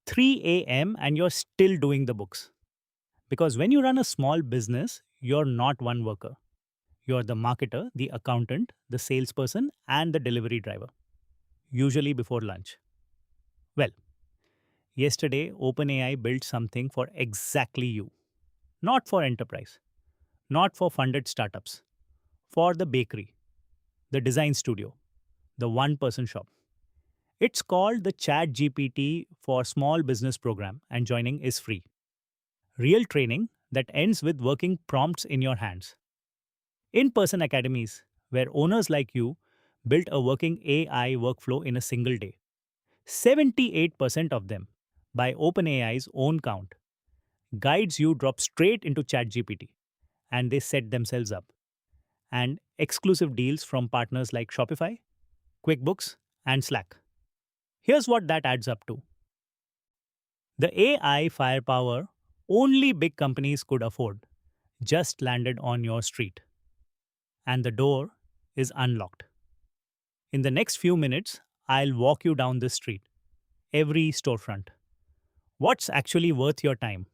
3 a.m. and you're still doing the books. Because when you run a small business, you're not one worker. You're the marketer, the accountant, the salesperson, and the delivery driver, usually before lunch. Well, yesterday OpenAI built something for exactly you. Not for enterprise, not for funded startups, for the bakery, the design studio, the one person shop. It's called the ChatGPT for Small Business Program, and joining is free. Real training that ends with working prompts in your hands. In person academies, where owners like you built a working AI workflow in a single day. 78% of them, by OpenAI's own count, guides you drop straight into ChatGPT and they set themselves up. And exclusive deals from partners like Shopify, QuickBooks, and Slack. Here's what that adds up to: the AI firepower only big companies could afford just landed on your street, and the door is unlocked. In the next few minutes, I'll walk you down this street, every storefront. What's actually worth your time?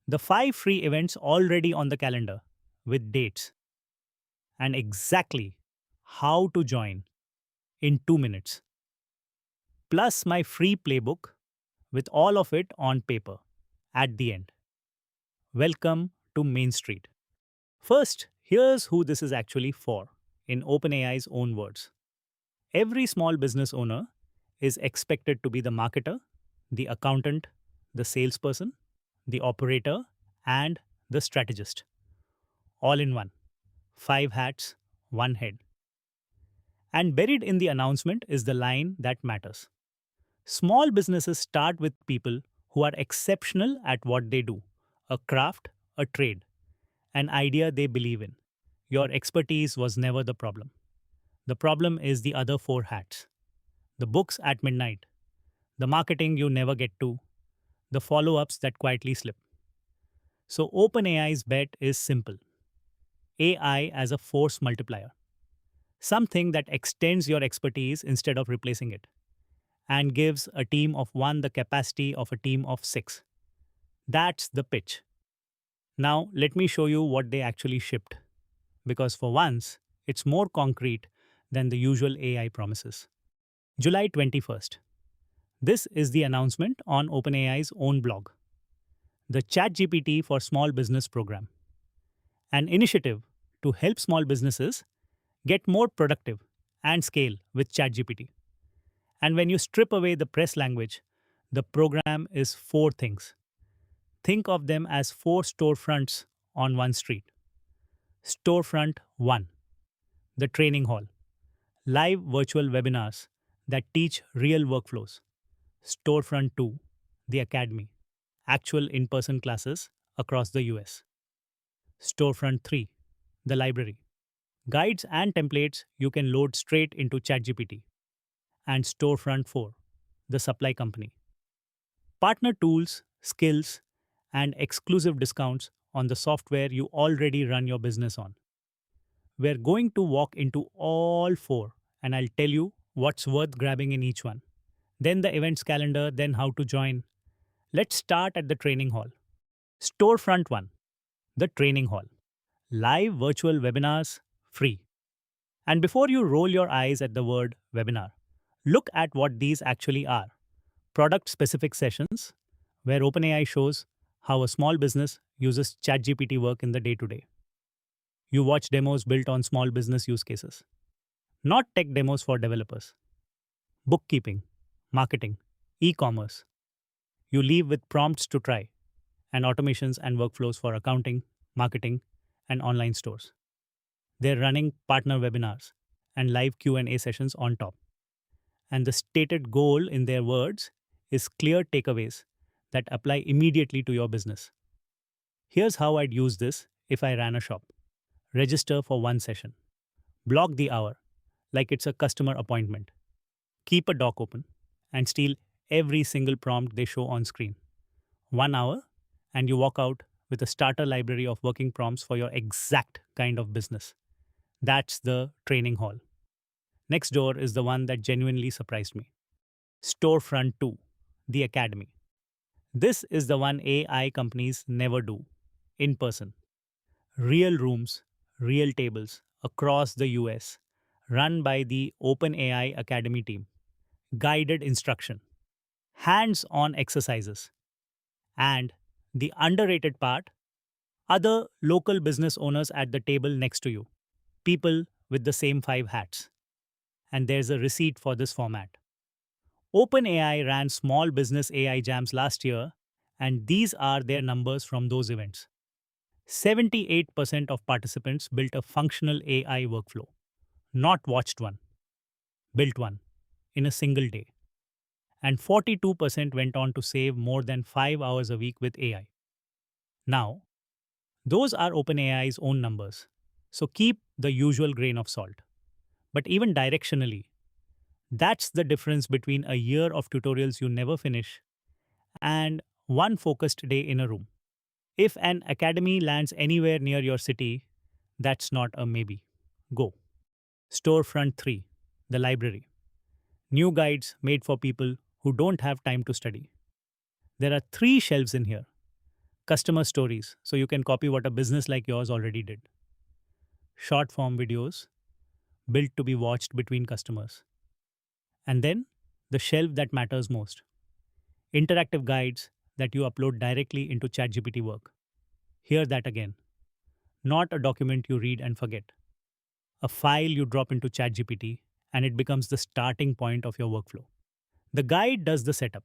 The 5 free events already on the calendar with dates, and exactly how to join in 2 minutes. Plus my free playbook with all of it on paper at the end. Welcome to Main Street. First, here's who this is actually for, in OpenAI's own words. Every small business owner is expected to be the marketer, the accountant, the salesperson, the operator, and the strategist. All in one. 5 hats, one head. And buried in the announcement is the line that matters. Small businesses start with people who are exceptional at what they do: a craft, a trade, an idea they believe in. Your expertise was never the problem. The problem is the other 4 hats: the books at midnight, the marketing you never get to, the follow ups that quietly slip. So, OpenAI's bet is simple: AI as a force multiplier, something that extends your expertise instead of replacing it, and gives a team of one the capacity of a team of 6. That's the pitch. Now, let me show you what they actually shipped, because for once, it's more concrete than the usual AI promises. July 21st. This is the announcement on OpenAI's own blog: the ChatGPT for Small Business Program, an initiative to help small businesses get more productive and scale with ChatGPT. And when you strip away the press language, the program is 4 things. Think of them as 4 storefronts on one street. Storefront 1, the training hall, live virtual webinars that teach real workflows. Storefront 2, the academy, actual in person classes across the US. Storefront 3, the library, guides and templates you can load straight into ChatGPT. And Storefront 4, the supply company, partner tools, skills, and exclusive discounts on the software you already run your business on. We're going to walk into all 4 and I'll tell you what's worth grabbing in each one. Then the events calendar, then how to join. Let's start at the training hall. Storefront 1, the training hall. Live virtual webinars, free. And before you roll your eyes at the word webinar, look at what these actually are: product specific sessions, where OpenAI shows how a small business uses ChatGPT Work in the day to day. You watch demos built on small business use cases, not tech demos for developers. Bookkeeping, marketing, e commerce. You leave with prompts to try, and automations and workflows for accounting, marketing, and online stores. They're running partner webinars and live Q&A sessions on top. And the stated goal, in their words, is clear takeaways that apply immediately to your business. Here's how I'd use this if I ran a shop. Register for one session. Block the hour like it's a customer appointment. Keep a doc open and steal every single prompt they show on screen. 1 hour, and you walk out with a starter library of working prompts for your exact kind of business. That's the training hall. Next door is the one that genuinely surprised me. Storefront 2, the academy. This is the one AI companies never do in person. Real rooms, real tables across the US, run by the OpenAI Academy team. Guided instruction, hands on exercises, and the underrated part, other local business owners at the table next to you, people with the same five hats. And there's a receipt for this format. OpenAI ran small business AI jams last year, and these are their numbers from those events. 78% of participants built a functional AI workflow, not watched one, built one in a single day. And 42% went on to save more than 5 hours a week with AI. Now, those are OpenAI's own numbers. So keep the usual grain of salt. But even directionally, that's the difference between a year of tutorials you never finish and one focused day in a room. If an academy lands anywhere near your city, that's not a maybe. Go. Storefront 3, the library. New guides made for people who don't have time to study. There are 3 shelves in here. Customer stories, so you can copy what a business like yours already did. Short form videos, built to be watched between customers. And then, the shelf that matters most, interactive guides that you upload directly into ChatGPT Work. Hear that again. Not a document you read and forget. A file you drop into ChatGPT and it becomes the starting point of your workflow. The guide does the setup.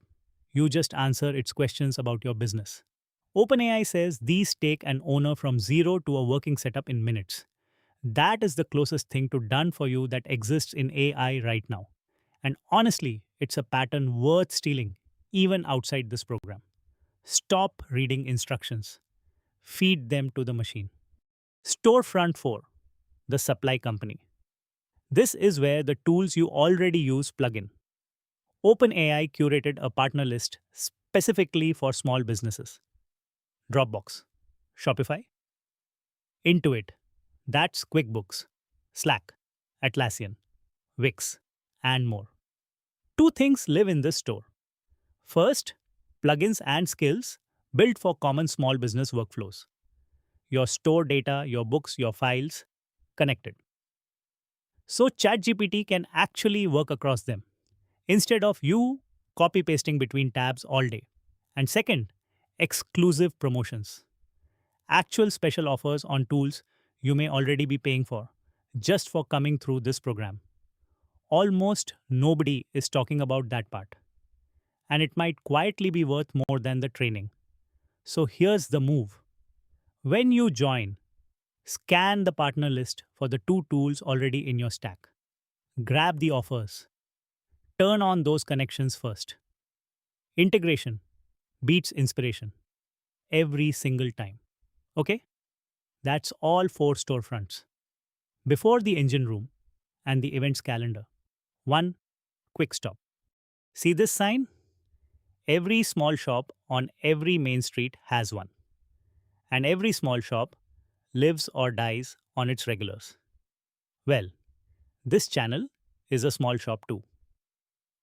You just answer its questions about your business. OpenAI says these take an owner from zero to a working setup in minutes. That is the closest thing to done for you that exists in AI right now. And honestly, it's a pattern worth stealing, even outside this program. Stop reading instructions, feed them to the machine. Storefront 4, the supply company. This is where the tools you already use plug in. OpenAI curated a partner list specifically for small businesses. Dropbox, Shopify, Intuit, that's QuickBooks, Slack, Atlassian, Wix, and more. 2 things live in this store. First, plugins and skills built for common small business workflows. Your store data, your books, your files, connected. So ChatGPT can actually work across them instead of you copy pasting between tabs all day. And second, exclusive promotions. Actual special offers on tools you may already be paying for just for coming through this program. Almost nobody is talking about that part. And it might quietly be worth more than the training. So here's the move. When you join, scan the partner list for the 2 tools already in your stack. Grab the offers. Turn on those connections first. Integration beats inspiration every single time. Okay? That's all 4 storefronts. Before the engine room and the events calendar. One quick stop. See this sign? Every small shop on every main street has one. And every small shop lives or dies on its regulars. Well, this channel is a small shop too.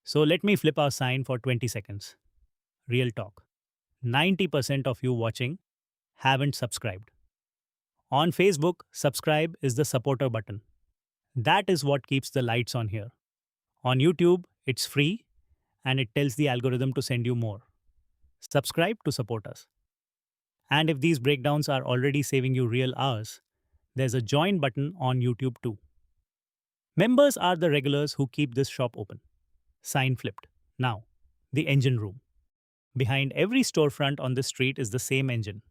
So let me flip our sign for 20 seconds. Real talk. 90% of you watching haven't subscribed. On Facebook, subscribe is the supporter button. That is what keeps the lights on here. On YouTube, it's free and it tells the algorithm to send you more. Subscribe to support us. And if these breakdowns are already saving you real hours, there's a join button on YouTube too. Members are the regulars who keep this shop open. Sign flipped. Now, the engine room. Behind every storefront on the street is the same engine,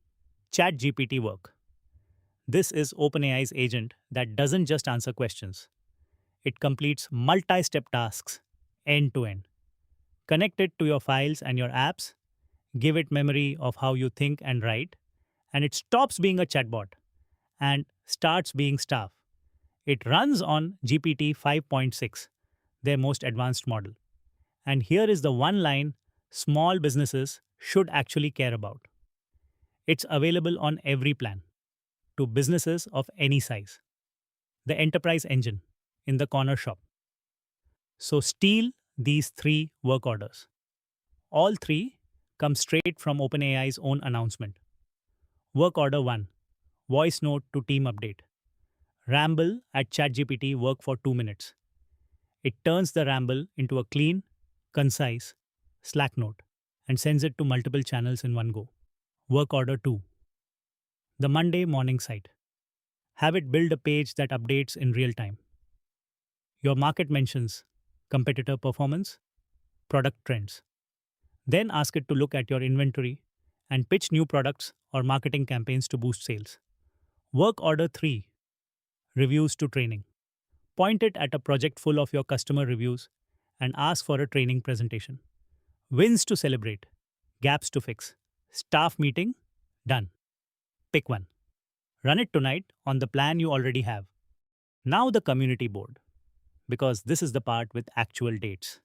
ChatGPT Work. This is OpenAI's agent that doesn't just answer questions. It completes multi-step tasks end to end. Connect it to your files and your apps, give it memory of how you think and write, and it stops being a chatbot and starts being staff. It runs on GPT 5.6, their most advanced model. And here is the one line small businesses should actually care about. It's available on every plan to businesses of any size. The enterprise engine in the corner shop. So steal these 3 work orders. All 3 comes straight from OpenAI's own announcement. Work order 1. Voice note to team update. Ramble at ChatGPT Work for 2 minutes. It turns the ramble into a clean, concise Slack note and sends it to multiple channels in one go. Work order 2. The Monday morning site. Have it build a page that updates in real time. Your market mentions, competitor performance, product trends. Then ask it to look at your inventory and pitch new products or marketing campaigns to boost sales. Work order 3. Reviews to training. Point it at a project full of your customer reviews and ask for a training presentation. Wins to celebrate, gaps to fix. Staff meeting, done. Pick one. Run it tonight on the plan you already have. Now the community board, because this is the part with actual dates.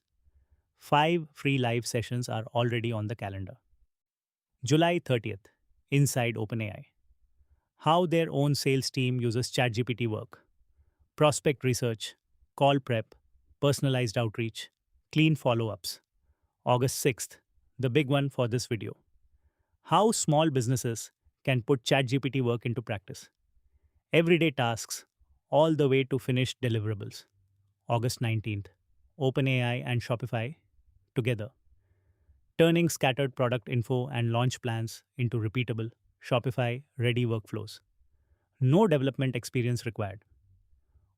5 free live sessions are already on the calendar. July 30th, Inside OpenAI. How their own sales team uses ChatGPT Work. Prospect research, call prep, personalized outreach, clean follow ups. August 6th, the big one for this video. How small businesses can put ChatGPT Work into practice. Everyday tasks, all the way to finished deliverables. August 19th, OpenAI and Shopify together. Turning scattered product info and launch plans into repeatable, Shopify ready workflows. No development experience required.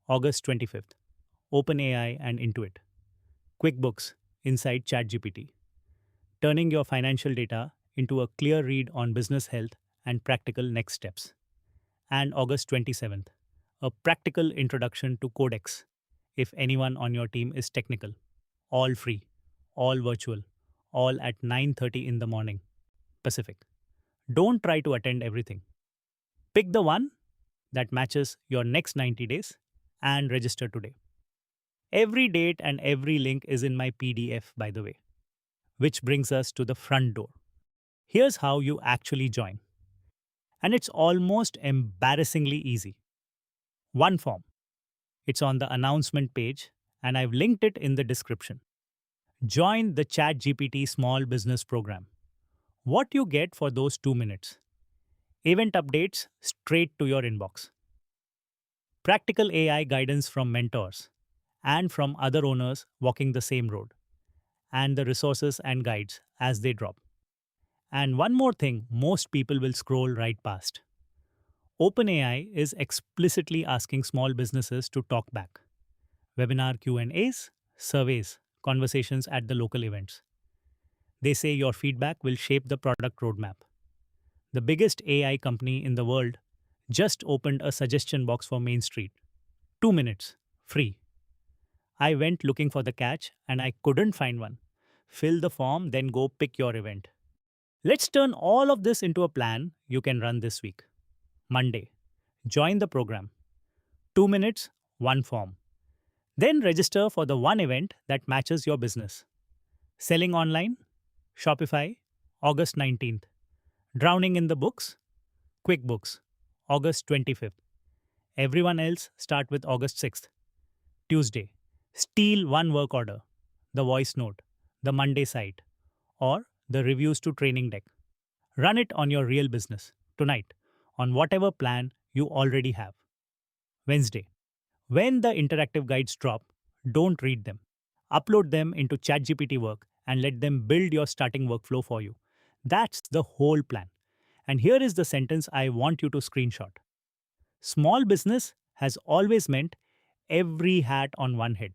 August 25th, OpenAI and INTO QuickBooks inside ChatGPT. Turning your financial data into a clear read on business health and practical next steps. And August 27th, a practical introduction to Codex if anyone on your team is technical. All free, all virtual, all at 9:30 in the morning, Pacific. Don't try to attend everything. Pick the one that matches your next 90 days and register today. Every date and every link is in my PDF, by the way, which brings us to the front door. Here's how you actually join. And it's almost embarrassingly easy. One form. It's on the announcement page, and I've linked it in the description. Join the ChatGPT Small Business Program. What you get for those 2 minutes? Event updates straight to your inbox. Practical AI guidance from mentors and from other owners walking the same road. And the resources and guides as they drop. And one more thing most people will scroll right past. OpenAI is explicitly asking small businesses to talk back. Webinar Q&As, surveys, conversations at the local events. They say your feedback will shape the product roadmap. The biggest AI company in the world just opened a suggestion box for Main Street. 2 minutes, free. I went looking for the catch and I couldn't find one. Fill the form, then go pick your event. Let's turn all of this into a plan you can run this week. Monday, join the program. 2 minutes, one form. Then register for the one event that matches your business. Selling online, Shopify, August 19th. Drowning in the books, QuickBooks, August 25th. Everyone else start with August 6th. Tuesday, steal one work order, the voice note, the Monday site, or the reviews to training deck. Run it on your real business tonight on whatever plan you already have. Wednesday, when the interactive guides drop, don't read them. Upload them into ChatGPT Work and let them build your starting workflow for you. That's the whole plan. And here is the sentence I want you to screenshot. Small business has always meant every hat on one head.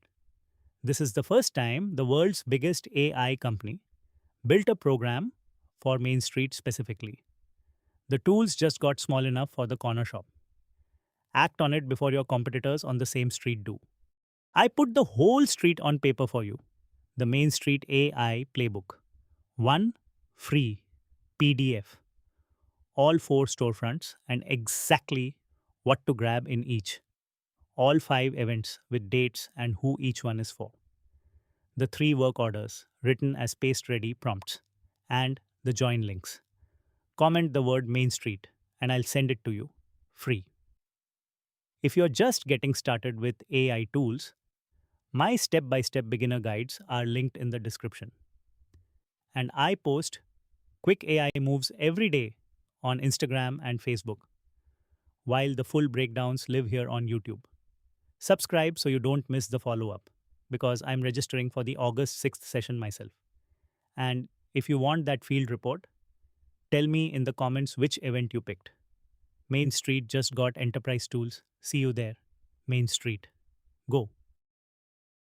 This is the first time the world's biggest AI company built a program for Main Street specifically. The tools just got small enough for the corner shop. Act on it before your competitors on the same street do. I put the whole street on paper for you. The Main Street AI Playbook. One free PDF. All 4 storefronts and exactly what to grab in each. All 5 events with dates and who each one is for. The 3 work orders written as paste-ready prompts. And the join links. Comment the word Main Street and I'll send it to you. Free. If you're just getting started with AI tools, my step-by-step beginner guides are linked in the description. And I post Quick AI moves every day on Instagram and Facebook, while the full breakdowns live here on YouTube. Subscribe so you don't miss the follow up, because I'm registering for the August 6th session myself. And if you want that field report, tell me in the comments which event you picked. Main Street just got enterprise tools. See you there. Main Street. Go.